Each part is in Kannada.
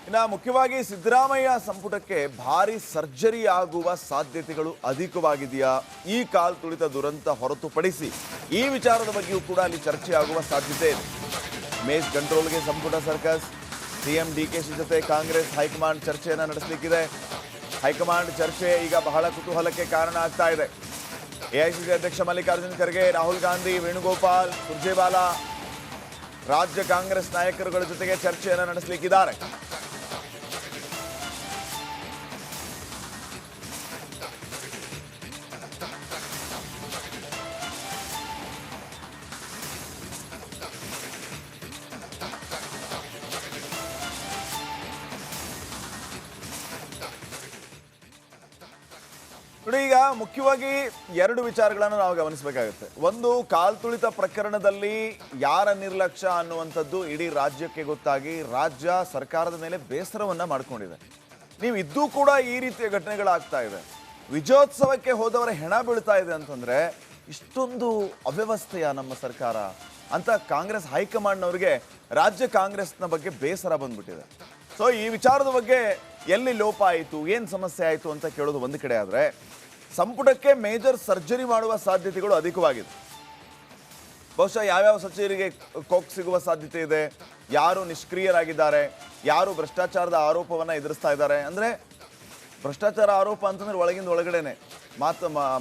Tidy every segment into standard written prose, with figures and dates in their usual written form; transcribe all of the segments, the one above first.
ಇನ್ನು ಮುಖ್ಯವಾಗಿ ಸಿದ್ದರಾಮಯ್ಯ ಸಂಪುಟಕ್ಕೆ ಭಾರಿ ಸರ್ಜರಿ ಆಗುವ ಸಾಧ್ಯತೆಗಳು ಅಧಿಕವಾಗಿದೆಯಾ? ಈ ಕಾಲ್ ತುಳಿತ ದುರಂತ ಹೊರತುಪಡಿಸಿ ಈ ವಿಚಾರದ ಬಗ್ಗೆಯೂ ಕೂಡ ಅಲ್ಲಿ ಚರ್ಚೆ ಆಗುವ ಸಾಧ್ಯತೆ ಇದೆ. ಮೇಸ್ ಕಂಟ್ರೋಲ್ಗೆ ಸಂಪುಟ ಸರ್ಕಸ್, ಸಿಎಂ ಡಿಕೆಶಿ ಜೊತೆ ಕಾಂಗ್ರೆಸ್ ಹೈಕಮಾಂಡ್ ಚರ್ಚೆಯನ್ನು ನಡೆಸಲಿಕ್ಕಿದೆ. ಹೈಕಮಾಂಡ್ ಚರ್ಚೆ ಈಗ ಬಹಳ ಕುತೂಹಲಕ್ಕೆ ಕಾರಣ ಆಗ್ತಾ ಇದೆ. ಎಐಸಿಸಿ ಅಧ್ಯಕ್ಷ ಮಲ್ಲಿಕಾರ್ಜುನ್ ಖರ್ಗೆ, ರಾಹುಲ್ ಗಾಂಧಿ, ವೇಣುಗೋಪಾಲ್, ಸುರ್ಜೇವಾಲಾ ರಾಜ್ಯ ಕಾಂಗ್ರೆಸ್ ನಾಯಕರುಗಳ ಜೊತೆಗೆ ಚರ್ಚೆಯನ್ನು ನಡೆಸಲಿಕ್ಕಿದ್ದಾರೆ. ನೋಡಿ, ಈಗ ಮುಖ್ಯವಾಗಿ ಎರಡು ವಿಚಾರಗಳನ್ನು ನಾವು ಗಮನಿಸಬೇಕಾಗುತ್ತೆ. ಒಂದು, ಕಾಲ್ ತುಳಿತ ಪ್ರಕರಣದಲ್ಲಿ ಯಾರ ನಿರ್ಲಕ್ಷ್ಯ ಅನ್ನುವಂಥದ್ದು ಇಡೀ ರಾಜ್ಯಕ್ಕೆ ಗೊತ್ತಾಗಿ ರಾಜ್ಯ ಸರ್ಕಾರದ ಮೇಲೆ ಬೇಸರವನ್ನ ಮಾಡ್ಕೊಂಡಿದೆ. ನೀವು ಇದ್ದೂ ಕೂಡ ಈ ರೀತಿಯ ಘಟನೆಗಳಾಗ್ತಾ ಇದೆ. ವಿಜಯೋತ್ಸವಕ್ಕೆ ಹೋದವರ ಹೆಣ ಬೀಳ್ತಾ ಇದೆ ಅಂತಂದ್ರೆ ಇಷ್ಟೊಂದು ಅವ್ಯವಸ್ಥೆಯ ನಮ್ಮ ಸರ್ಕಾರ ಅಂತ ಕಾಂಗ್ರೆಸ್ ಹೈಕಮಾಂಡ್ನವರಿಗೆ ರಾಜ್ಯ ಕಾಂಗ್ರೆಸ್ನ ಬಗ್ಗೆ ಬೇಸರ ಬಂದ್ಬಿಟ್ಟಿದೆ. ಸೊ ಈ ವಿಚಾರದ ಬಗ್ಗೆ ಎಲ್ಲಿ ಲೋಪ ಆಯಿತು, ಏನು ಸಮಸ್ಯೆ ಆಯಿತು ಅಂತ ಕೇಳೋದು ಒಂದು ಕಡೆ ಆದರೆ, ಸಂಪುಟಕ್ಕೆ ಮೇಜರ್ ಸರ್ಜರಿ ಮಾಡುವ ಸಾಧ್ಯತೆಗಳು ಅಧಿಕವಾಗಿದೆ. ಬಹುಶಃ ಯಾವ್ಯಾವ ಸಚಿವರಿಗೆ ಕೊಕ್ ಸಿಗುವ ಸಾಧ್ಯತೆ ಇದೆ, ಯಾರು ನಿಷ್ಕ್ರಿಯರಾಗಿದ್ದಾರೆ, ಯಾರು ಭ್ರಷ್ಟಾಚಾರದ ಆರೋಪವನ್ನು ಎದುರಿಸ್ತಾ ಇದ್ದಾರೆ. ಅಂದರೆ ಭ್ರಷ್ಟಾಚಾರ ಆರೋಪ ಅಂತಂದ್ರೆ ಒಳಗಿಂದ ಒಳಗಡೆನೆ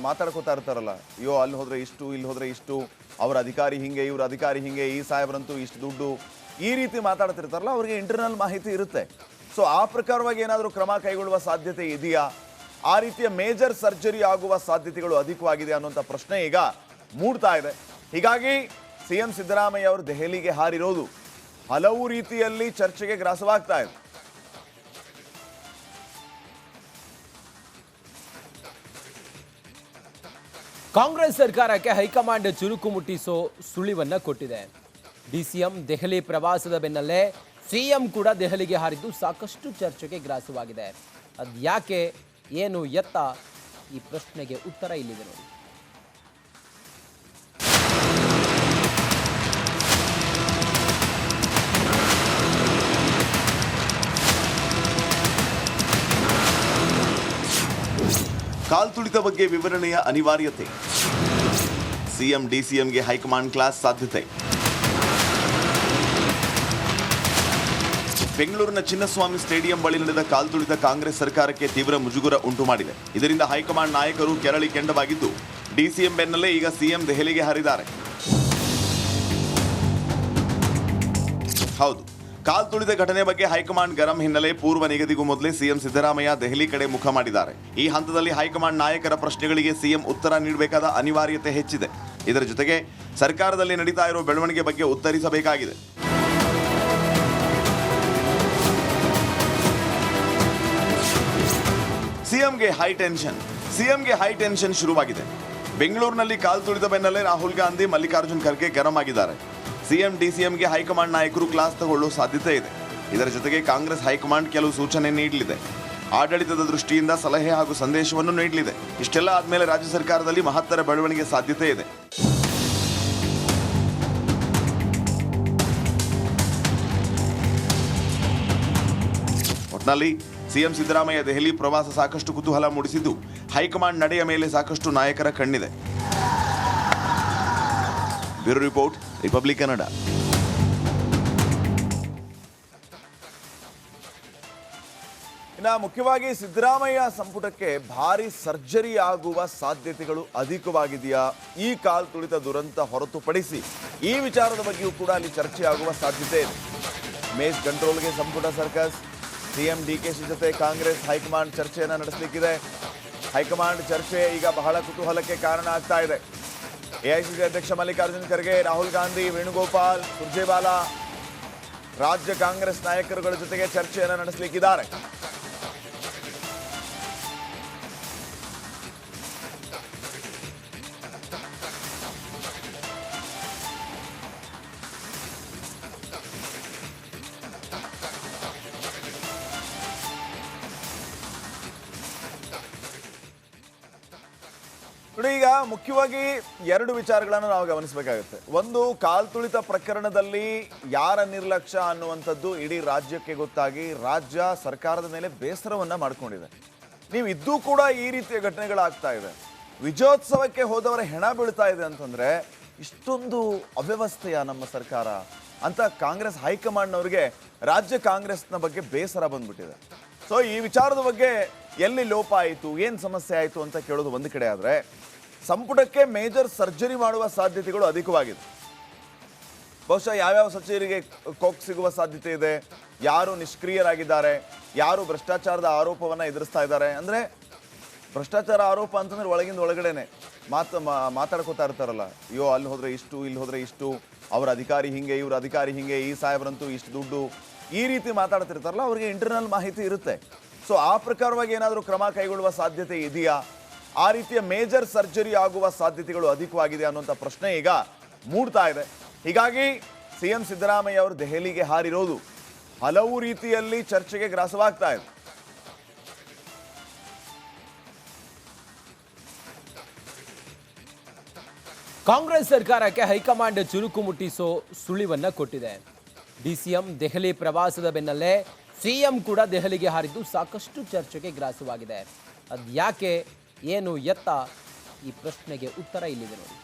ಮಾತಾಡ್ಕೋತಾ ಇರ್ತಾರಲ್ಲ, ಅಯ್ಯೋ ಅಲ್ಲಿ ಹೋದ್ರೆ ಇಷ್ಟು, ಇಲ್ಲಿ ಹೋದ್ರೆ ಇಷ್ಟು, ಅವ್ರ ಅಧಿಕಾರಿ ಹಿಂಗೆ, ಇವ್ರ ಅಧಿಕಾರಿ ಹಿಂಗೆ, ಈ ಸಾಹೇಬ್ರಂತೂ ಇಷ್ಟು ದುಡ್ಡು, ಈ ರೀತಿ ಮಾತಾಡ್ತಿರ್ತಾರಲ್ಲ, ಅವ್ರಿಗೆ ಇಂಟರ್ನಲ್ ಮಾಹಿತಿ ಇರುತ್ತೆ. ಸೊ ಆ ಪ್ರಕಾರವಾಗಿ ಏನಾದರೂ ಕ್ರಮ ಕೈಗೊಳ್ಳುವ ಸಾಧ್ಯತೆ ಇದೆಯಾ? ಆ ರೀತಿಯ ಮೇಜರ್ ಸರ್ಜರಿ ಆಗುವ ಸಾಧ್ಯತೆಗಳು ಅಧಿಕವಾಗಿದೆ ಅನ್ನುವಂಥ ಪ್ರಶ್ನೆ ಈಗ ಮೂಡ್ತಾ ಇದೆ. ಹೀಗಾಗಿ ಸಿಎಂ ಸಿದ್ದರಾಮಯ್ಯ ಅವರು ದೆಹಲಿಗೆ ಹಾರಿರೋದು ಹಲವು ರೀತಿಯಲ್ಲಿ ಚರ್ಚೆಗೆ ಗ್ರಾಸವಾಗ್ತಾ ಇದೆ. ಕಾಂಗ್ರೆಸ್ ಸರ್ಕಾರಕ್ಕೆ ಹೈಕಮಾಂಡ್ ಚುರುಕು ಮುಟ್ಟಿಸೋ ಸುಳಿವನ್ನ ಕೊಟ್ಟಿದೆ. ಡಿಸಿಎಂ ದೆಹಲಿ ಪ್ರವಾಸದ ಬೆನ್ನಲ್ಲೇ ಸಿಎಂ ಕೂಡ ದೆಹಲಿಗೆ ಹಾರಿದ್ದು ಸಾಕಷ್ಟು ಚರ್ಚೆಗೆ ಗ್ರಾಸವಾಗಿದೆ. ಅದ್ಯಾಕೆ, ಏನು, ಎತ್ತ, ಈ ಪ್ರಶ್ನೆಗೆ ಉತ್ತರ ಇಲ್ಲಿದೆ ನೋಡಿ. ಕಾಲ್ ತುಳಿತ ಬಗ್ಗೆ ವಿವರಣೆಯ ಅನಿವಾರ್ಯತೆ, ಸಿಎಂ ಡಿಸಿಎಂಗೆ ಹೈಕಮಾಂಡ್ ಕ್ಲಾಸ್ ಸಾಧ್ಯತೆ. ಬೆಂಗಳೂರಿನ ಚಿನ್ನಸ್ವಾಮಿ ಸ್ಟೇಡಿಯಂ ಬಳಿ ನಡೆದ ಕಾಲ್ ತುಳಿತ ಕಾಂಗ್ರೆಸ್ ಸರ್ಕಾರಕ್ಕೆ ತೀವ್ರ ಮುಜುಗರ ಉಂಟು ಮಾಡಿದೆ. ಇದರಿಂದ ಹೈಕಮಾಂಡ್ ನಾಯಕರು ಕೆರಳಿ ಕೆಂಡವಾಗಿದ್ದು, ಡಿಸಿಎಂ ಬೆನ್ನಲ್ಲೇ ಈಗ ಸಿಎಂ ದೆಹಲಿಗೆ ಹಾರಿದ್ದಾರೆ. ಹೌದು, ಕಾಲ್ ತುಳಿತ ಘಟನೆ ಬಗ್ಗೆ ಹೈಕಮಾಂಡ್ ಗರಂ ಹಿನ್ನೆಲೆ ಪೂರ್ವ ನಿಗದಿಗೂ ಮೊದಲೇ ಸಿಎಂ ಸಿದ್ದರಾಮಯ್ಯ ದೆಹಲಿ ಕಡೆ ಮುಖ ಮಾಡಿದ್ದಾರೆ. ಈ ಹಂತದಲ್ಲಿ ಹೈಕಮಾಂಡ್ ನಾಯಕರ ಪ್ರಶ್ನೆಗಳಿಗೆ ಸಿಎಂ ಉತ್ತರ ನೀಡಬೇಕಾದ ಅನಿವಾರ್ಯತೆ ಹೆಚ್ಚಿದೆ. ಇದರ ಜೊತೆಗೆ ಸರ್ಕಾರದಲ್ಲಿ ನಡೀತಾ ಇರೋ ಬೆಳವಣಿಗೆ ಬಗ್ಗೆ ಉತ್ತರಿಸಬೇಕಾಗಿದೆ. ಸಿಎಂಗೆ ಹೈ ಟೆನ್ಷನ್ ಶುರುವಾಗಿದೆ. ಬೆಂಗಳೂರಿನಲ್ಲಿ ಕಾಲ್ ತುಳಿತ ಬೆನ್ನಲ್ಲೇ ರಾಹುಲ್ ಗಾಂಧಿ, ಮಲ್ಲಿಕಾರ್ಜುನ್ ಖರ್ಗೆ ಗರಂ ಆಗಿದ್ದಾರೆ. ಸಿಎಂ ಡಿಸಿಎಂಗೆ ಹೈಕಮಾಂಡ್ ನಾಯಕರು ಕ್ಲಾಸ್ ತಗೊಳ್ಳೋ ಸಾಧ್ಯತೆ ಇದೆ. ಇದರ ಜೊತೆಗೆ ಕಾಂಗ್ರೆಸ್ ಹೈಕಮಾಂಡ್ ಕೆಲವು ಸೂಚನೆ ನೀಡಲಿದೆ. ಆಡಳಿತದ ದೃಷ್ಟಿಯಿಂದ ಸಲಹೆ ಹಾಗೂ ಸಂದೇಶವನ್ನು ನೀಡಲಿದೆ. ಇಷ್ಟೆಲ್ಲ ಆದ್ಮೇಲೆ ರಾಜ್ಯ ಸರ್ಕಾರದಲ್ಲಿ ಮಹತ್ತರ ಬೆಳವಣಿಗೆ ಸಾಧ್ಯತೆ ಇದೆ. ಒಟ್ನಲ್ಲಿ ಸಿಎಂ ಸಿದ್ದರಾಮಯ್ಯ ದೆಹಲಿ ಪ್ರವಾಸ ಸಾಕಷ್ಟು ಕುತೂಹಲ ಮೂಡಿಸಿದ್ದು, ಹೈಕಮಾಂಡ್ ನಡೆಯ ಮೇಲೆ ಸಾಕಷ್ಟು ನಾಯಕರ ಕಣ್ಣಿದೆ. Bureau report, republic Kannada. ಇನ್ನು ಮುಖ್ಯವಾಗಿ ಸಿದ್ದರಾಮಯ್ಯ ಸಂಪುಟಕ್ಕೆ ಭಾರಿ ಸರ್ಜರಿ ಆಗುವ ಸಾಧ್ಯತೆಗಳು ಅಧಿಕವಾಗಿದೆಯಾ? ಈ ಕಾಲ್ ತುಳಿತ ದುರಂತ ಹೊರತುಪಡಿಸಿ ಈ ವಿಚಾರದ ಬಗ್ಗೆಯೂ ಕೂಡ ಅಲ್ಲಿ ಚರ್ಚೆ ಆಗುವ ಸಾಧ್ಯತೆ ಇದೆ. ಮೇಸ್ ಕಂಟ್ರೋಲ್ಗೆ ಸಂಪುಟ ಸರ್ಕಸ್, ಸಿಎಂ ಡಿಕೆಶಿ ಜೊತೆ ಕಾಂಗ್ರೆಸ್ ಹೈಕಮಾಂಡ್ ಚರ್ಚೆಯನ್ನು ನಡೆಸಲಿಕ್ಕಿದೆ. ಹೈಕಮಾಂಡ್ ಚರ್ಚೆ ಈಗ ಬಹಳ ಕುತೂಹಲಕ್ಕೆ ಕಾರಣ ಆಗ್ತಾ ಇದೆ. ಎಐಸಿಸಿ ಅಧ್ಯಕ್ಷ ಮಲ್ಲಿಕಾರ್ಜುನ್ ಖರ್ಗೆ, ರಾಹುಲ್ ಗಾಂಧಿ, ವೇಣುಗೋಪಾಲ್, ಸುರ್ಜೇವಾಲಾ ರಾಜ್ಯ ಕಾಂಗ್ರೆಸ್ ನಾಯಕರುಗಳ ಜೊತೆಗೆ ಚರ್ಚೆಯನ್ನು ನಡೆಸಲಿಕ್ಕಿದ್ದಾರೆ. ನೋಡಿ, ನೋಡಿ, ಈಗ ಮುಖ್ಯವಾಗಿ ಎರಡು ವಿಚಾರಗಳನ್ನು ನಾವು ಗಮನಿಸಬೇಕಾಗುತ್ತೆ. ಒಂದು, ಕಾಲ್ತುಳಿತ ಪ್ರಕರಣದಲ್ಲಿ ಯಾರ ನಿರ್ಲಕ್ಷ್ಯ ಅನ್ನುವಂಥದ್ದು ಇಡೀ ರಾಜ್ಯಕ್ಕೆ ಗೊತ್ತಾಗಿ ರಾಜ್ಯ ಸರ್ಕಾರದ ಮೇಲೆ ಬೇಸರವನ್ನ ಮಾಡ್ಕೊಂಡಿದೆ. ನೀವು ಇದ್ದೂ ಕೂಡ ಈ ರೀತಿಯ ಘಟನೆಗಳಾಗ್ತಾ ಇದೆ. ವಿಜಯೋತ್ಸವಕ್ಕೆ ಹೋದವರ ಹೆಣ ಬೀಳ್ತಾ ಇದೆ ಅಂತಂದ್ರೆ ಇಷ್ಟೊಂದು ಅವ್ಯವಸ್ಥೆಯ ನಮ್ಮ ಸರ್ಕಾರ ಅಂತ ಕಾಂಗ್ರೆಸ್ ಹೈಕಮಾಂಡ್ನವರಿಗೆ ರಾಜ್ಯ ಕಾಂಗ್ರೆಸ್ನ ಬಗ್ಗೆ ಬೇಸರ ಬಂದ್ಬಿಟ್ಟಿದೆ. ಸೊ ಈ ವಿಚಾರದ ಬಗ್ಗೆ ಎಲ್ಲಿ ಲೋಪ ಆಯಿತು, ಏನು ಸಮಸ್ಯೆ ಆಯಿತು ಅಂತ ಕೇಳೋದು ಒಂದು ಕಡೆ ಆದರೆ, ಸಂಪುಟಕ್ಕೆ ಮೇಜರ್ ಸರ್ಜರಿ ಮಾಡುವ ಸಾಧ್ಯತೆಗಳು ಅಧಿಕವಾಗಿದೆ. ಬಹುಶಃ ಯಾವ್ಯಾವ ಸಚಿವರಿಗೆ ಕೊಕ್ ಸಿಗುವ ಸಾಧ್ಯತೆ ಇದೆ, ಯಾರು ನಿಷ್ಕ್ರಿಯರಾಗಿದ್ದಾರೆ, ಯಾರು ಭ್ರಷ್ಟಾಚಾರದ ಆರೋಪವನ್ನು ಎದುರಿಸ್ತಾ ಇದ್ದಾರೆ. ಅಂದರೆ ಭ್ರಷ್ಟಾಚಾರ ಆರೋಪ ಅಂತಂದ್ರೆ ಒಳಗಿಂದ ಒಳಗಡೆನೆ ಮಾತಾಡ್ಕೋತಾ ಇರ್ತಾರಲ್ಲ, ಅಯ್ಯೋ ಅಲ್ಲಿ ಹೋದ್ರೆ ಇಷ್ಟು, ಇಲ್ಲಿ ಹೋದ್ರೆ ಇಷ್ಟು, ಅವ್ರ ಅಧಿಕಾರಿ ಹಿಂಗೆ, ಇವ್ರ ಅಧಿಕಾರಿ ಹಿಂಗೆ, ಈ ಸಾಹೇಬ್ರಂತೂ ಇಷ್ಟು ದುಡ್ಡು, ಈ ರೀತಿ ಮಾತಾಡ್ತಿರ್ತಾರಲ್ಲ, ಅವ್ರಿಗೆ ಇಂಟರ್ನಲ್ ಮಾಹಿತಿ ಇರುತ್ತೆ. ಸೊ ಆ ಪ್ರಕಾರವಾಗಿ ಏನಾದರೂ ಕ್ರಮ ಕೈಗೊಳ್ಳುವ ಸಾಧ್ಯತೆ ಇದೆಯಾ, ಆ ರೀತಿಯ ಮೇಜರ್ ಸರ್ಜರಿ ಆಗುವ ಸಾಧ್ಯತೆಗಳು ಅಧಿಕವಾಗಿದೆ ಅನ್ನುವಂಥ ಪ್ರಶ್ನೆ ಈಗ ಮೂಡ್ತಾ ಇದೆ. ಹೀಗಾಗಿ ಸಿಎಂ ಸಿದ್ದರಾಮಯ್ಯ ಅವರು ದೆಹಲಿಗೆ ಹಾರಿರೋದು ಹಲವು ರೀತಿಯಲ್ಲಿ ಚರ್ಚೆಗೆ ಗ್ರಾಸವಾಗ್ತಾ ಇದೆ. ಕಾಂಗ್ರೆಸ್ ಸರ್ಕಾರಕ್ಕೆ ಹೈಕಮಾಂಡ್ ಚುರುಕು ಮುಟ್ಟಿಸೋ ಸುಳಿವನ್ನ ಕೊಟ್ಟಿದೆ. ಡಿಸಿಎಂ ದೆಹಲಿ ಪ್ರವಾಸದ ಬೆನ್ನಲ್ಲೇ ಸಿಎಂ ಕೂಡ ದೆಹಲಿಗೆ ಹಾರಿದ್ದು ಸಾಕಷ್ಟು ಚರ್ಚೆಗೆ ಗ್ರಾಸವಾಗಿದೆ. ಅದ್ಯಾಕೆ, ಏನು, ಎತ್ತ, ಈ ಪ್ರಶ್ನೆಗೆ ಉತ್ತರ ಇಲ್ಲಿದೆ ನೋಡಿ.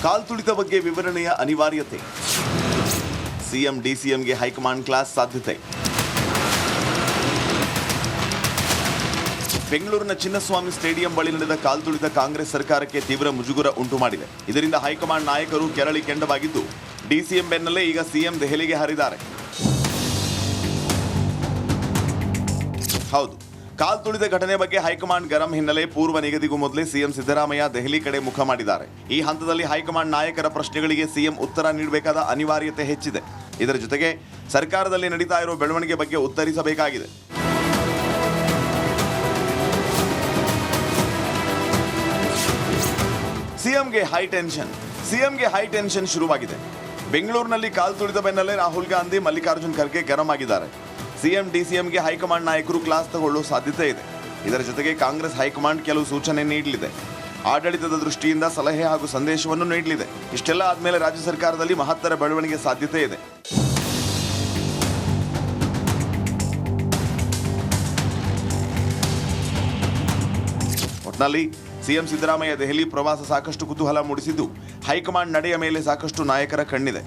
ಕಾಲ್ತುಳಿತ ಬಗ್ಗೆ ವಿವರಣೆಯ ಅನಿವಾರ್ಯತೆ, ಸಿಎಂ ಡಿಸಿಎಂಗೆ ಹೈಕಮಾಂಡ್ ಕ್ಲಾಸ್ ಸಾಧ್ಯತೆ. ಬೆಂಗಳೂರಿನ ಚಿನ್ನಸ್ವಾಮಿ ಸ್ಟೇಡಿಯಂ ಬಳಿ ನಡೆದ ಕಾಲ್ತುಳಿತ ಕಾಂಗ್ರೆಸ್ ಸರ್ಕಾರಕ್ಕೆ ತೀವ್ರ ಮುಜುಗರ ಉಂಟು ಮಾಡಿದೆ. ಇದರಿಂದ ಹೈಕಮಾಂಡ್ ನಾಯಕರು ಕೆರಳಿ ಕೆಂಡವಾಗಿದ್ದು, ಡಿಸಿಎಂ ಬೆನ್ನಲ್ಲೇ ಈಗ ಸಿಎಂ ದೆಹಲಿಗೆ ಹಾರಿದ್ದಾರೆ. ಹೌದು, ಕಾಲ್ತುಳಿತ ಘಟನೆ ಬಗ್ಗೆ ಹೈಕಮಾಂಡ್ ಗರಂ ಹಿನ್ನೆಲೆ ಪೂರ್ವ ನಿಗದಿಗೂ ಮೊದಲೇ ಸಿಎಂ ಸಿದ್ದರಾಮಯ್ಯ ದೆಹಲಿ ಕಡೆ ಮುಖ ಮಾಡಿದ್ದಾರೆ. ಈ ಹಂತದಲ್ಲಿ ಹೈಕಮಾಂಡ್ ನಾಯಕರ ಪ್ರಶ್ನೆಗಳಿಗೆ ಸಿಎಂ ಉತ್ತರ ನೀಡಬೇಕಾದ ಅನಿವಾರ್ಯತೆ ಹೆಚ್ಚಿದೆ. ಇದರ ಜೊತೆಗೆ ಸರ್ಕಾರದಲ್ಲಿ ನಡೀತಾ ಇರುವ ಬೆಳವಣಿಗೆ ಬಗ್ಗೆ ಉತ್ತರಿಸಬೇಕಾಗಿದೆ. ಸಿಎಂಗೆ ಹೈ ಟೆನ್ಷನ್ ಶುರುವಾಗಿದೆ. ಬೆಂಗಳೂರಿನಲ್ಲಿ ಕಾಲ್ತುಳಿತ ಬೆನ್ನಲ್ಲೇ ರಾಹುಲ್ ಗಾಂಧಿ, ಮಲ್ಲಿಕಾರ್ಜುನ್ ಖರ್ಗೆ ಗರಂ ಆಗಿದ್ದಾರೆ. ಸಿಎಂ ಡಿಸಿಎಂಗೆ ಹೈಕಮಾಂಡ್ ನಾಯಕರು ಕ್ಲಾಸ್ ತಗೊಳ್ಳುವ ಸಾಧ್ಯತೆ ಇದೆ. ಇದರ ಜೊತೆಗೆ ಕಾಂಗ್ರೆಸ್ ಹೈಕಮಾಂಡ್ ಕೆಲವು ಸೂಚನೆ ನೀಡಲಿದೆ. ಆಡಳಿತದ ದೃಷ್ಟಿಯಿಂದ ಸಲಹೆ ಹಾಗೂ ಸಂದೇಶವನ್ನು ನೀಡಲಿದೆ. ಇಷ್ಟೆಲ್ಲ ಆದ್ಮೇಲೆ ರಾಜ್ಯ ಸರ್ಕಾರದಲ್ಲಿ ಮಹತ್ತರ ಬೆಳವಣಿಗೆ ಸಾಧ್ಯತೆ ಇದೆ. ಒಟ್ನಲ್ಲಿ ಸಿಎಂ ಸಿದ್ದರಾಮಯ್ಯ ದೆಹಲಿ ಪ್ರವಾಸ ಸಾಕಷ್ಟು ಕುತೂಹಲ ಮೂಡಿಸಿದ್ದು, ಹೈಕಮಾಂಡ್ ನಡೆಯ ಮೇಲೆ ಸಾಕಷ್ಟು ನಾಯಕರ ಕಣ್ಣಿದೆ.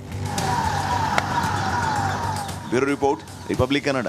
Bureau report, republic Kannada.